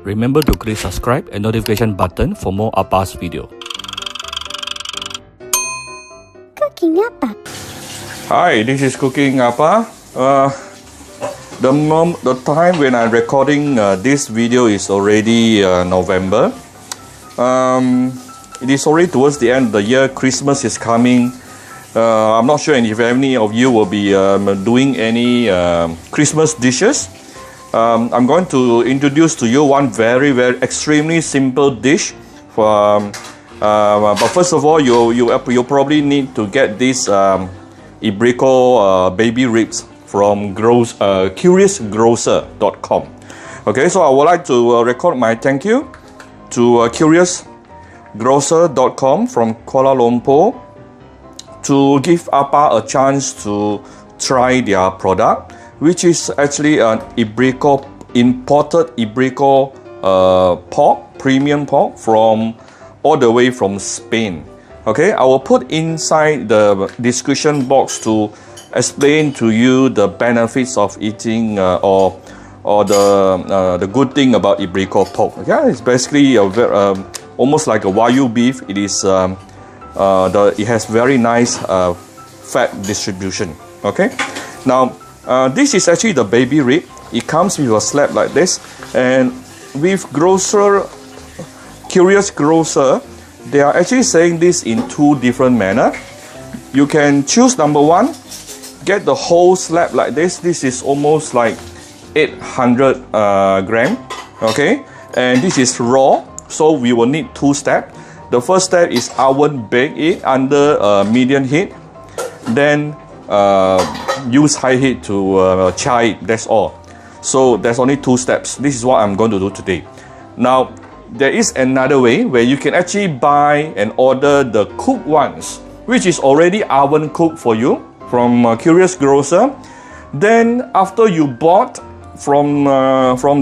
Remember to click subscribe and notification button for more Appa's video. Cooking Appa. Hi, this is Cooking Appa. The time when I'm recording this video is already November. It is already towards the end of the year. Christmas is coming. I'm not sure if any of you will be doing any Christmas dishes. I'm going to introduce to you one very extremely simple dish. But first of all, you probably need to get this Ibrico baby ribs from curiousgrocer.com. Okay, so I would like to record my thank you to curiousgrocer.com from Kuala Lumpur to give Appa a chance to try their product, which is actually an Ibrico, imported Ibrico pork, premium pork from all the way from Spain. Okay, I will put inside the description box to explain to you the benefits of eating or the good thing about Ibrico pork. Okay, it's basically almost like a Wagyu beef. It is it has very nice fat distribution. Okay, now this is actually the baby rib. It comes with a slab like this, and with Curious Grocer, they are actually saying this in two different manner. You can choose number one, get the whole slab like this. This is almost like 800 gram. Okay, and this is raw, so we will need two steps. The first step is oven bake it under medium heat, then use high heat to char it. That's all. So there's only two steps. This is what I'm going to do today. Now there is another way where you can actually buy and order the cooked ones, which is already oven cooked for you from Curious Grocer. Then after you bought from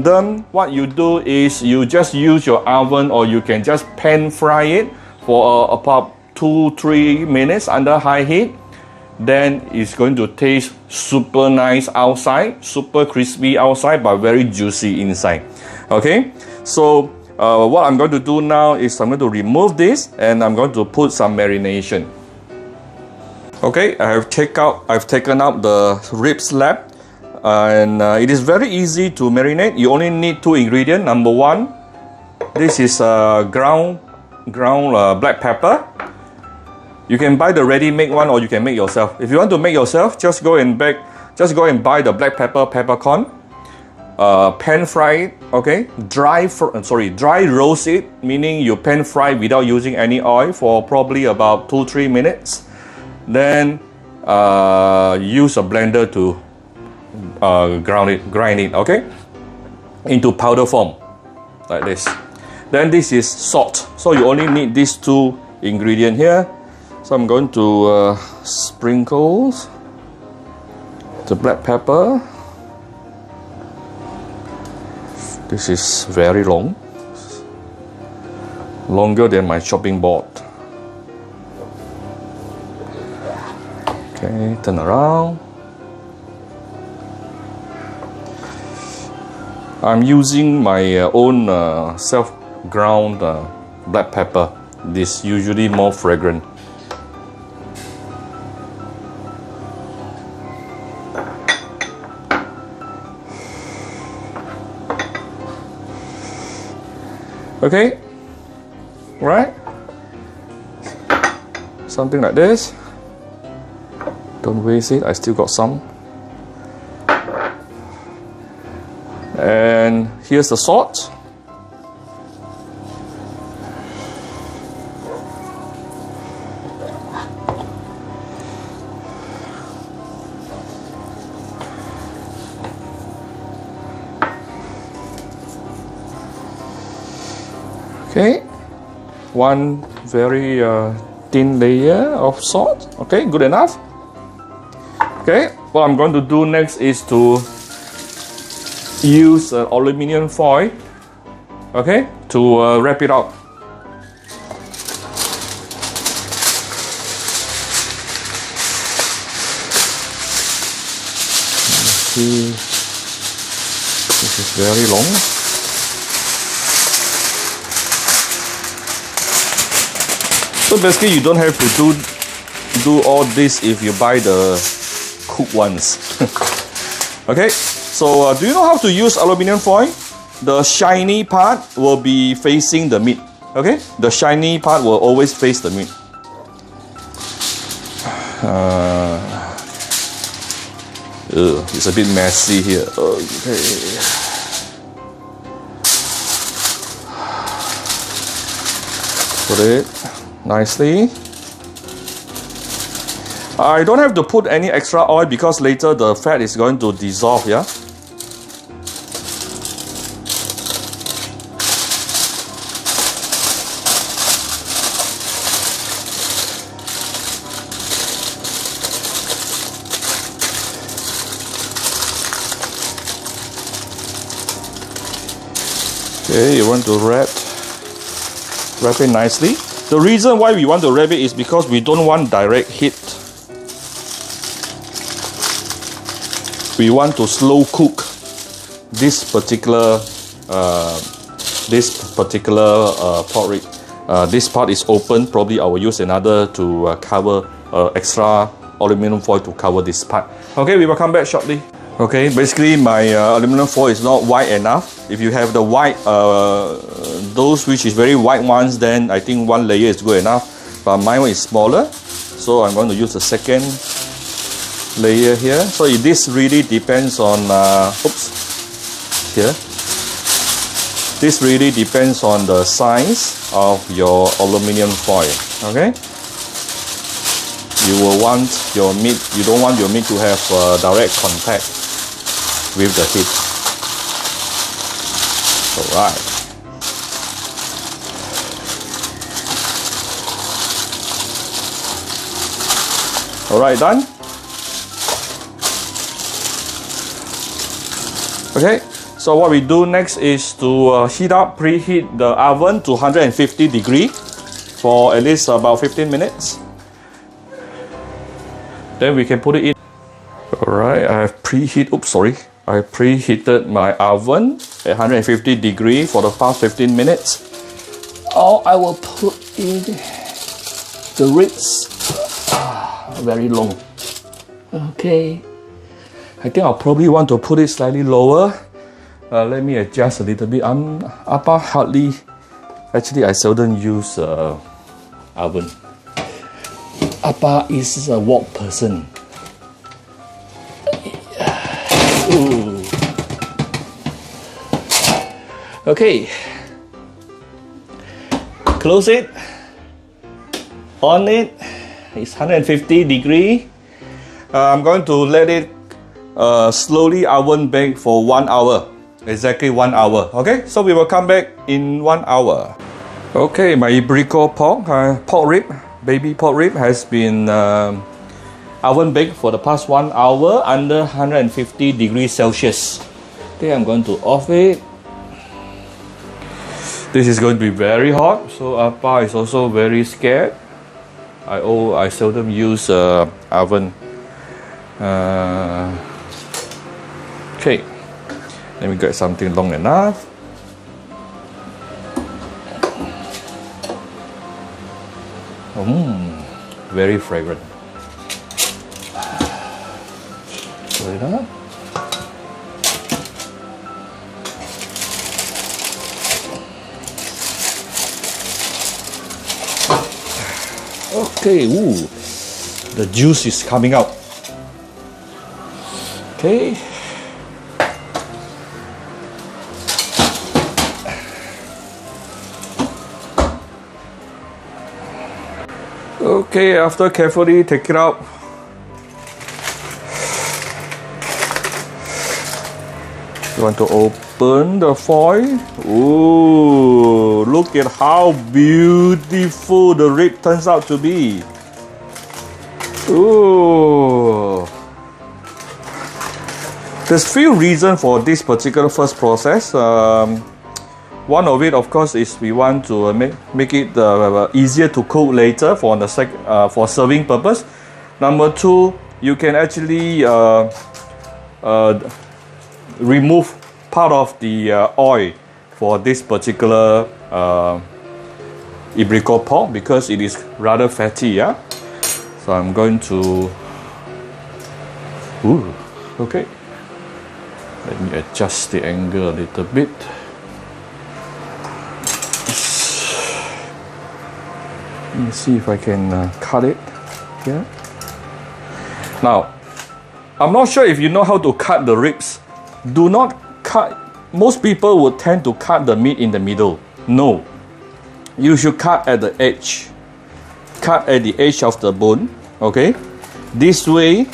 them, what you do is you just use your oven, or you can just pan fry it for about 2-3 minutes under high heat. Then it's going to taste super nice outside, super crispy outside, but very juicy inside. Okay, so what I'm going to do now is I'm going to remove this and I'm going to put some marination. Okay, I've taken out the rib slab, and it is very easy to marinate. You only need two ingredients. Number one, this is ground black pepper. You can buy the ready-made one, or you can make yourself. If you want to make yourself, just go and buy the black peppercorn. Pan fry it, okay? Dry roast it, meaning you pan fry without using any oil for probably about 2-3 minutes. Then use a blender to grind it, okay? Into powder form, like this. Then this is salt. So you only need these two ingredients here. So I'm going to sprinkle the black pepper. This is very long, longer than my chopping board. Okay, turn around. I'm using my own self-ground black pepper. This is usually more fragrant. Okay, right? Something like this. Don't waste it, I still got some. And here's the salt. Okay, one very thin layer of salt. Okay, good enough. Okay, what I'm going to do next is to use aluminium foil, okay, to wrap it up. See, this is very long. So basically, you don't have to do all this if you buy the cooked ones. Okay, so do you know how to use aluminum foil? The shiny part will be facing the meat. Okay, the shiny part will always face the meat. It's a bit messy here. Okay. Put it nicely. I don't have to put any extra oil because later the fat is going to dissolve, yeah? Okay, you want to wrap it nicely. The reason why we want to wrap it is because we don't want direct heat. We want to slow cook this particular pork rib. This part is open. Probably I will use another to cover extra aluminum foil to cover this part. Okay, we will come back shortly. Okay, basically my aluminum foil is not wide enough. If you have the white, those which is very white ones, then I think one layer is good enough. But mine is smaller, so I'm going to use the second layer here. So this really depends on, this really depends on the size of your aluminum foil. Okay. You will want your meat. You don't want your meat to have direct contact with the heat. Alright. Alright, done. Okay, so what we do next is to preheat the oven to 150 degree for at least about 15 minutes. Then we can put it in. Alright, I preheated my oven at 150 degree for the past 15 minutes. Now I will put in the ribs. Very long. Okay. I think I'll probably want to put it slightly lower. Let me adjust a little bit. Appa hardly. Actually, I seldom use oven. Appa is a wok person. Ooh. Okay. Close it. On it. It's 150 degree. I'm going to let it slowly oven bake for 1 hour. Exactly 1 hour. Okay, so we will come back in 1 hour. Okay, my Ibrico pork rib, baby pork rib has been oven baked for the past 1 hour under 150 degrees Celsius. Okay, I'm going to off it. This is going to be very hot, so Appa is also very scared. I seldom use oven. Okay, let me get something long enough. Very fragrant. Put it up. Okay, ooh, the juice is coming out. Okay. Okay, after carefully take it out. You want to open the foil. Ooh, look at how beautiful the rib turns out to be. Ooh. There's few reasons for this particular first process. One of it, of course, is we want to make it easier to cook later for for serving purpose. Number two, you can actually remove part of the oil for this particular Ibrico pork because it is rather fatty, yeah. So I'm going to, okay. Let me adjust the angle a little bit. Let me see if I can cut it here. Now, I'm not sure if you know how to cut the ribs. Do not cut. Most people would tend to cut the meat in the middle. No. You should cut at the edge. Cut at the edge of the bone. Okay? This way,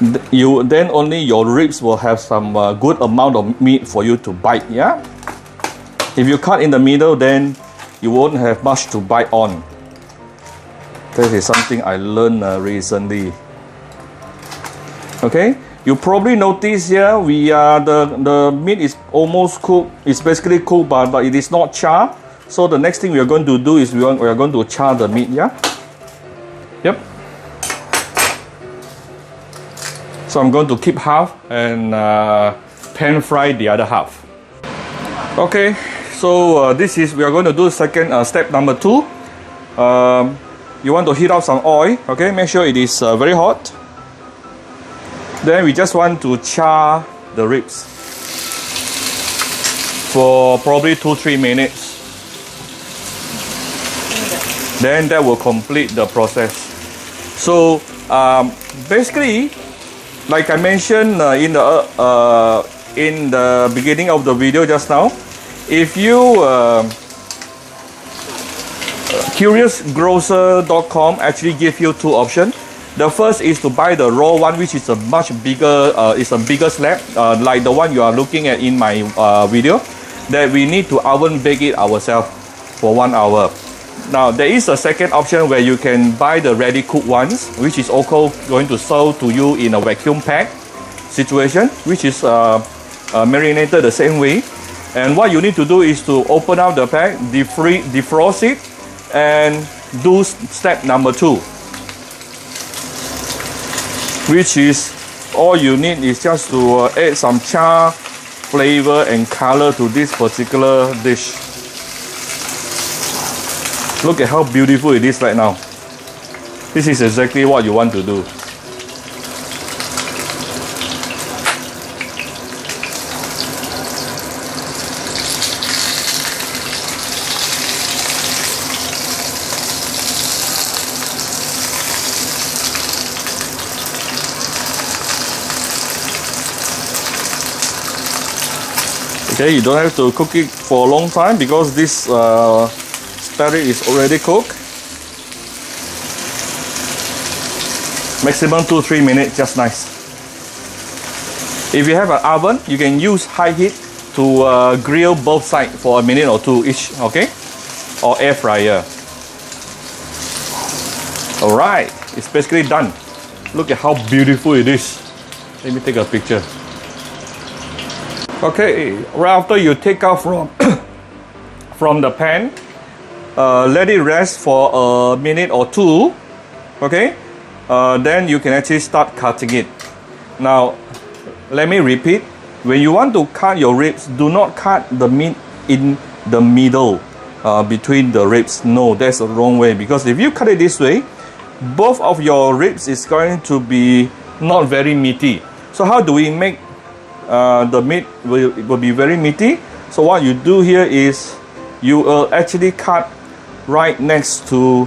then only your ribs will have some good amount of meat for you to bite. Yeah? If you cut in the middle, then you won't have much to bite on. That is something I learned recently. Okay, you probably notice here the meat is almost cooked. It's basically cooked, but it is not charred. So the next thing we are going to do is we are going to char the meat. Yeah. Yep. So I'm going to keep half and pan fry the other half. Okay. So we are going to do second step number 2. You want to heat up some oil. Okay, make sure it is very hot. Then we just want to char the ribs for probably 2-3 minutes. Then that will complete the process. So basically, like I mentioned in the beginning of the video just now, if you CuriousGrocer.com actually give you 2 options. The first is to buy the raw one, which is a much bigger, bigger slab, like the one you are looking at in my video, that we need to oven bake it ourselves for 1 hour. Now there is a second option where you can buy the ready cooked ones, which is also going to sold to you in a vacuum pack situation, which is marinated the same way. And what you need to do is to open up the pack, defrost it, and do step number 2, which is all you need is just to add some char, flavor and color to this particular dish. Look at how beautiful it is right now. This is exactly what you want to do. Okay, you don't have to cook it for a long time because this spare rib is already cooked. Maximum 2-3 minutes, just nice. If you have an oven, you can use high heat to grill both sides for a minute or 2 each, okay? Or air fryer. Alright, it's basically done. Look at how beautiful it is. Let me take a picture. Okay, right after you take out from the pan, let it rest for a minute or 2. Okay, then you can actually start cutting it. Now, let me repeat. When you want to cut your ribs, do not cut the meat in the middle between the ribs. No, that's the wrong way, because if you cut it this way, both of your ribs is going to be not very meaty. So how do we make the meat will be very meaty? So what you do here is you will actually cut right next to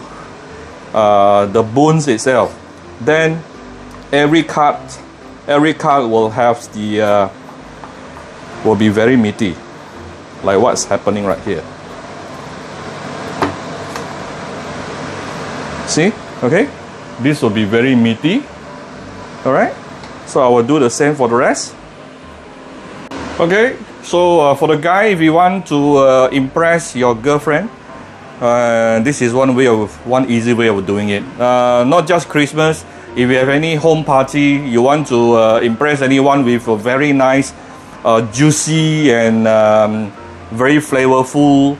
the bones itself. Then every cut will have the will be very meaty, like what's happening right here. See? Okay, this will be very meaty. All right, so I will do the same for the rest. Okay, so for the guy, if you want to impress your girlfriend, this is one easy way of doing it. Not just Christmas. If you have any home party, you want to impress anyone with a very nice, juicy and very flavorful,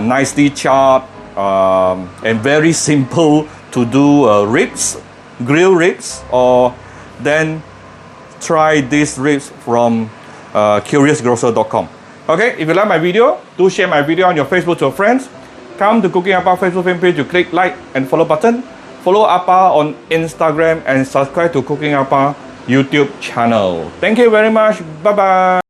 nicely charred, and very simple to do ribs, grilled ribs, or then try these ribs from CuriousGrocer.com. Okay, if you like my video, do share my video on your Facebook to your friends. come to Cooking Appa Facebook fan page to click like and follow button. Follow Appa on Instagram and subscribe to Cooking Appa YouTube channel. Thank you very much. Bye bye.